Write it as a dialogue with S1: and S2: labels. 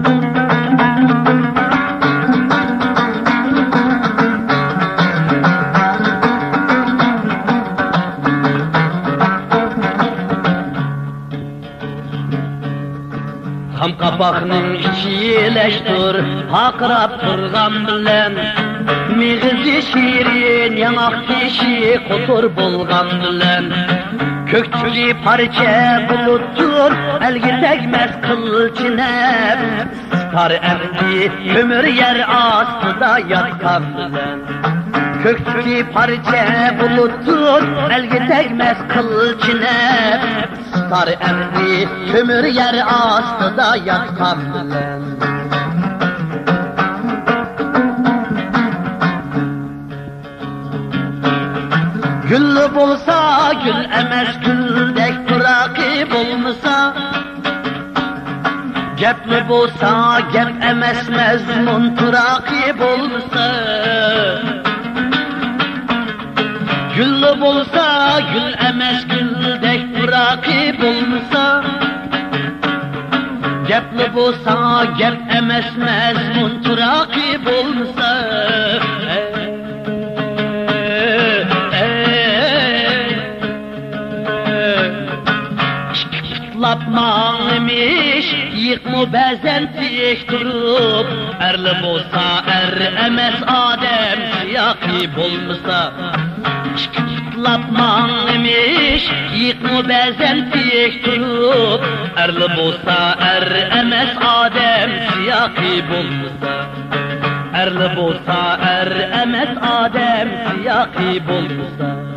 S1: Ham kapakның içileştir, hakrap turgan bilen Miğizi şirin, yanak dişi kutur bulgan bilen Köktüki parça buluttur, elgi tegmez kılçinem Star emdi, kömür yer astıda yatkan bilen Köktüki parça buluttur, elgi tegmez kılçinem Star emdi, kömür yer astıda yatkan bilen Gül bulsa gül emez, güldek bırakıp olmasa Gepli bulsa gep emez, mezmun bırakıp olmasa Gül bulsa gül emez, güldek bırakıp olmasa Gepli bulsa gep emez, mezmun bırakıp olmasa Lapmanmış, yıkmı bezen dik durup Erli bolsa er emez adem, yakip olmasa Lapmanmış, yıkmı bezen dik durup Erli bolsa er emez adem, yakip olmasa Erli bolsa er emez adem, yakip olmasa